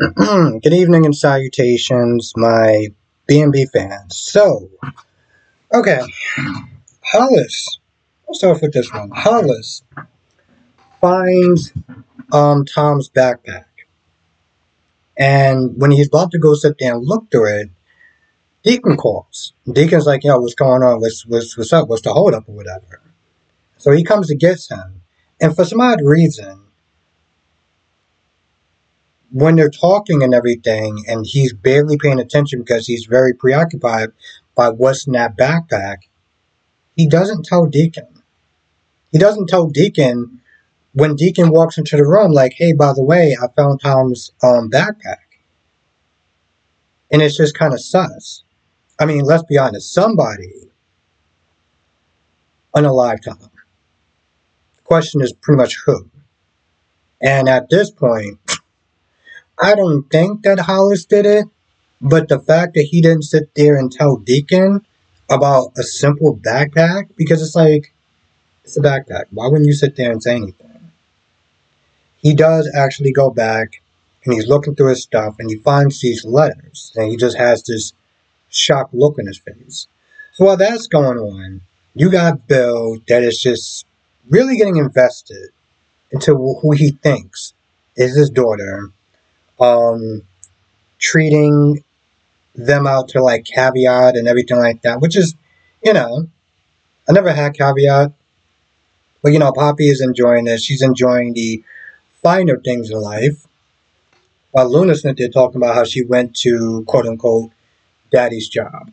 Good evening and salutations, my B&B fans. So, okay, Hollis. Let's start off with this one. Hollis finds Tom's backpack, and when he's about to go sit there and look through it, Deacon calls. Deacon's like, "Yo, what's going on? What's up? What's the holdup or whatever?" So he comes to get him, and for some odd reason, when they're talking and everything, and he's barely paying attention because he's very preoccupied by what's in that backpack. He doesn't tell Deacon. He doesn't tell Deacon when Deacon walks into the room, like, "Hey, by the way, I found Tom's backpack." And it's just kind of sus. I mean, let's be honest, somebody unalive Tom. The question is pretty much who. And at this point, I don't think that Hollis did it, but the fact that he didn't sit there and tell Deacon about a simple backpack, because it's like, it's a backpack. Why wouldn't you sit there and say anything? He does actually go back and he's looking through his stuff and he finds these letters and he just has this shocked look on his face. So while that's going on, you got Bill that is just really getting invested into who he thinks is his daughter, treating them out to like caviar and everything like that, which is, you know, I never had caviar, but Poppy is enjoying this. She's enjoying the finer things in life. While Luna's not there talking about how she went to quote unquote daddy's job.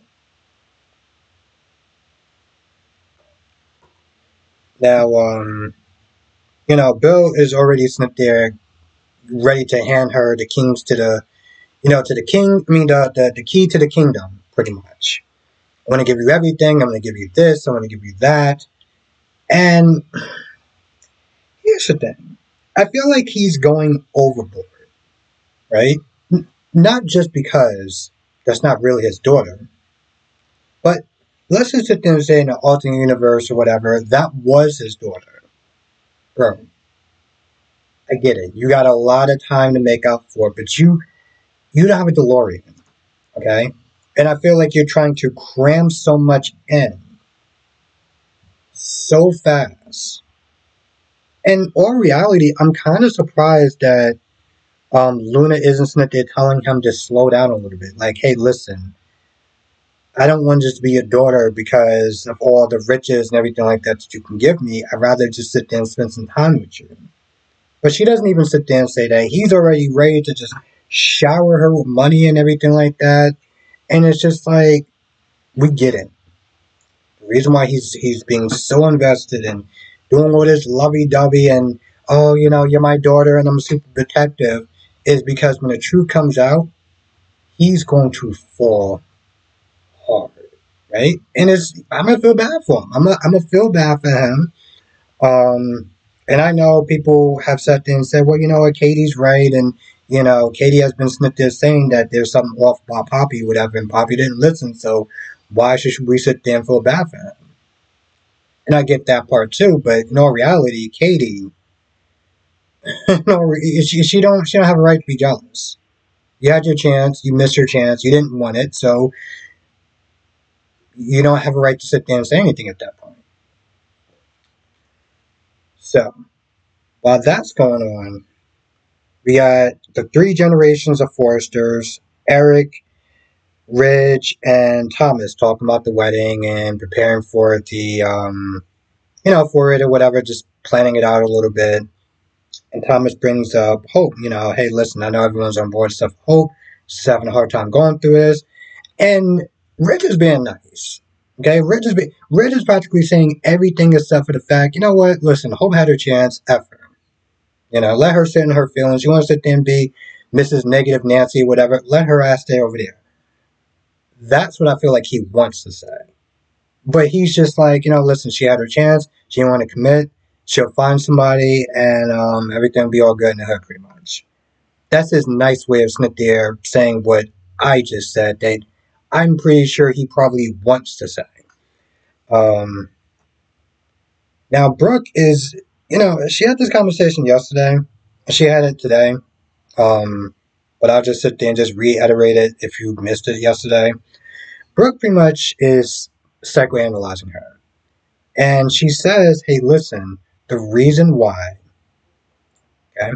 Now, Bill is already sitting there ready to hand her the keys to the king. I mean, the key to the kingdom, pretty much. I want to give you everything. I'm going to give you this. I want to give you that. And here's the thing. I feel like he's going overboard, right? Not just because that's not really his daughter, but let's just sit there and say in an alternate universe or whatever, that was his daughter. Bro, I get it. You got a lot of time to make up for it, but you don't have a DeLorean, okay? And I feel like you're trying to cram so much in so fast. And all reality, I'm kind of surprised that Luna isn't sitting there telling him to slow down a little bit. Like, hey, listen, I don't want just to be your daughter because of all the riches and everything like that you can give me. I'd rather just sit there and spend some time with you. But she doesn't even sit there and say that. He's already ready to just shower her with money and everything like that. And it's just like, we get it. The reason why he's being so invested in doing all this lovey-dovey and, oh, you're my daughter and I'm a super detective, is because when the truth comes out, he's going to fall hard, right? And I'm gonna feel bad for him. I'm gonna feel bad for him. And I know people have sat there and said, well, you know what, Katie's right, and Katie has been snipped there saying that there's something off by Poppy, whatever, and Poppy didn't listen, so why should we sit there and feel bad for him? And I get that part too, but in all reality, Katie, no, she don't have a right to be jealous. You had your chance, you missed your chance, you didn't want it, so you don't have a right to sit there and say anything at that point. So, while that's going on, we got the three generations of Forresters, Eric, Ridge, and Thomas talking about the wedding and preparing for for it or whatever, just planning it out a little bit. And Thomas brings up Hope, hey, listen, I know everyone's on board stuff. Hope, she's having a hard time going through this. And Ridge is being nice. Okay, Ridge is practically saying everything except for the fact, you know what, listen, Hope had her chance, F her. Let her sit in her feelings. You want to sit there and be Mrs. Negative Nancy, whatever, let her ass stay over there. That's what I feel like he wants to say. But he's just like, listen, she had her chance. She didn't want to commit. She'll find somebody and everything will be all good in her pretty much. That's his nice way of sitting there saying what I just said that I'm pretty sure he probably wants to say. Now, Brooke she had this conversation yesterday. She had it today. Um, but I'll just sit there and just reiterate it if you missed it yesterday. Brooke pretty much is psychoanalyzing her. And she says, hey, listen, the reason why, okay,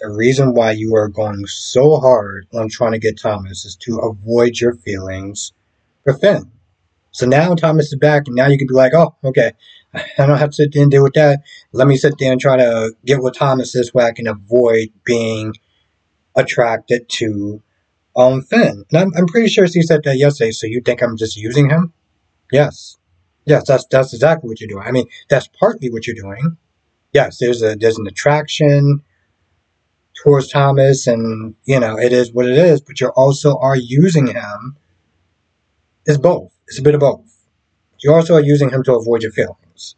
the reason why you are going so hard on trying to get Thomas is to avoid your feelings for Finn. So now Thomas is back, and now you can be like, oh, okay, I don't have to sit there and deal with that. Let me sit there and try to get with Thomas this way I can avoid being attracted to Finn. And I'm pretty sure she said that yesterday, so you think I'm just using him? Yes. Yes, that's exactly what you're doing. I mean, that's partly what you're doing. Yes, there's an attraction towards Thomas, and it is what it is. But you also are using him. It's both. It's a bit of both. You also are using him to avoid your feelings.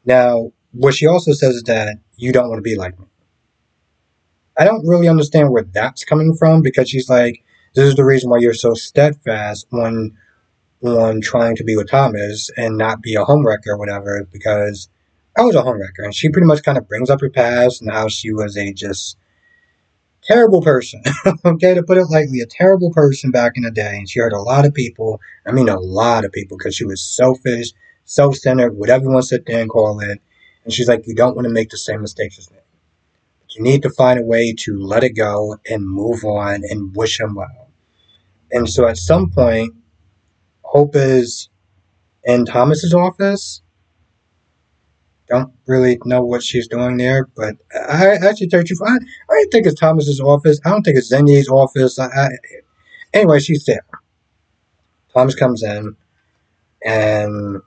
Now, what she also says is that you don't want to be like me. I don't really understand where that's coming from because she's like, this is the reason why you're so steadfast on trying to be with Thomas and not be a homewrecker or whatever, because I was a homewrecker. And she pretty much kind of brings up her past and how she was a just terrible person. Okay, to put it lightly, a terrible person back in the day. And she hurt a lot of people. I mean, a lot of people, because she was selfish, self centered, whatever you want to sit there and call it. And she's like, you don't want to make the same mistakes as me. You need to find a way to let it go and move on and wish him well. And so at some point, Hope is in Thomas's office. Don't really know what she's doing there, but I actually tell you, I don't think it's Thomas's office. I don't think it's Zenya's office. Anyway, she's there. Thomas comes in, and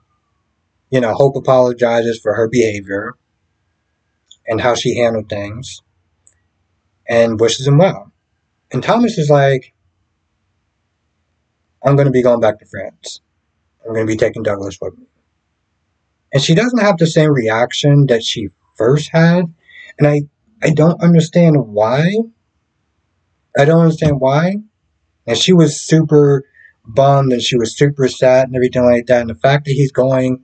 Hope apologizes for her behavior and how she handled things, and wishes him well. And Thomas is like, "I'm going to be going back to France. I'm going to be taking Douglas with me." And she doesn't have the same reaction that she first had, and I don't understand why. I don't understand why. And she was super bummed and she was super sad and everything like that. And the fact that he's going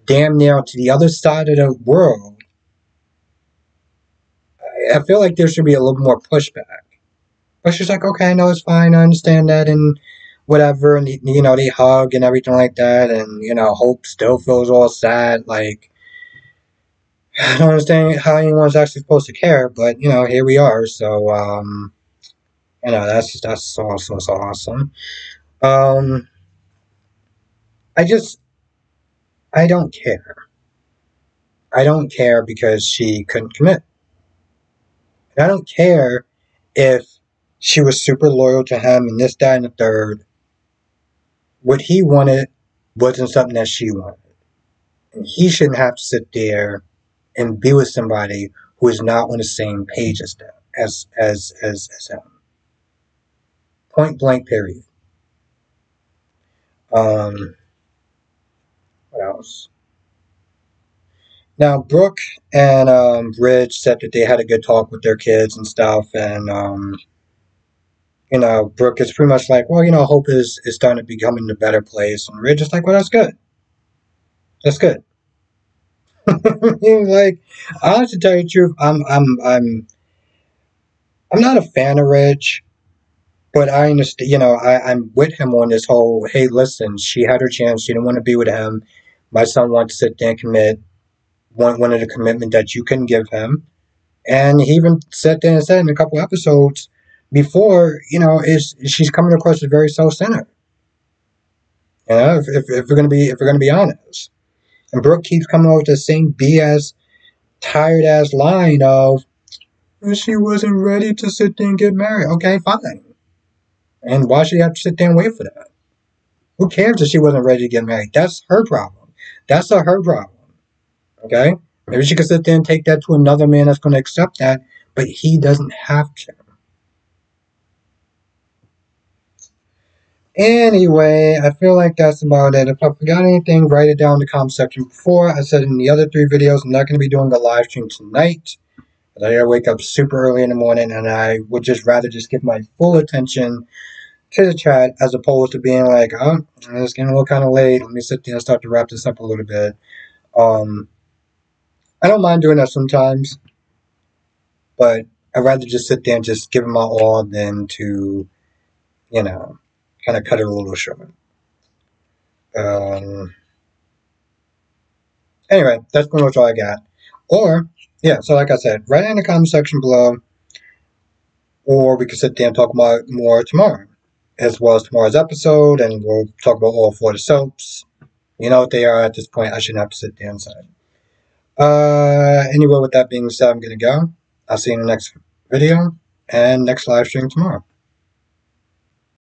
damn near to the other side of the world, I feel like there should be a little more pushback. But she's like, okay, no, it's fine. I understand that and whatever. And, they hug and everything like that. And, Hope still feels all sad. Like, I don't understand how anyone's actually supposed to care. But, here we are. So, that's also so awesome. Um, I just, I don't care. I don't care because she couldn't commit. And I don't care if she was super loyal to him and this, that, and the third. What he wanted wasn't something that she wanted. And he shouldn't have to sit there and be with somebody who is not on the same page as them, as him. Point blank, period. Um, what else? Now, Brooke and Bridge said that they had a good talk with their kids and stuff, and Brooke is pretty much like, well, Hope is starting to become in a better place, and Ridge is like, well, that's good. That's good. Like, honestly, to tell you the truth, I'm not a fan of Ridge, but I understand. I'm with him on this whole. Hey, listen, she had her chance. She didn't want to be with him. My son wants to sit there and commit. Wanted a commitment that you couldn't give him, and he even sat there and said in a couple episodes before, is she's coming across as very self-centered. If we're gonna be honest. And Brooke keeps coming up with the same BS, tired ass line of, she wasn't ready to sit there and get married. Okay, fine. And why should you have to sit there and wait for that? Who cares if she wasn't ready to get married? That's her problem. That's her problem. Okay? Maybe she could sit there and take that to another man that's going to accept that, but he doesn't have to. Anyway, I feel like that's about it. If I forgot anything, write it down in the comment section. Before, I said in the other 3 videos, I'm not going to be doing the live stream tonight. I gotta wake up super early in the morning, and I would just rather just give my full attention to the chat as opposed to being like, oh, it's getting a little kind of late. Let me sit there and start to wrap this up a little bit. I don't mind doing that sometimes, but I'd rather just sit there and just give it my all than to, you know, kind of cut it a little short. Um, anyway, that's pretty much all I got. Or, yeah, so like I said, write it in the comment section below, or we can sit there and talk about more tomorrow, as well as tomorrow's episode, and we'll talk about all four of the soaps. You know what they are at this point. I shouldn't have to sit there and say. Anyway, with that being said, I'm going to go. I'll see you in the next video and next live stream tomorrow.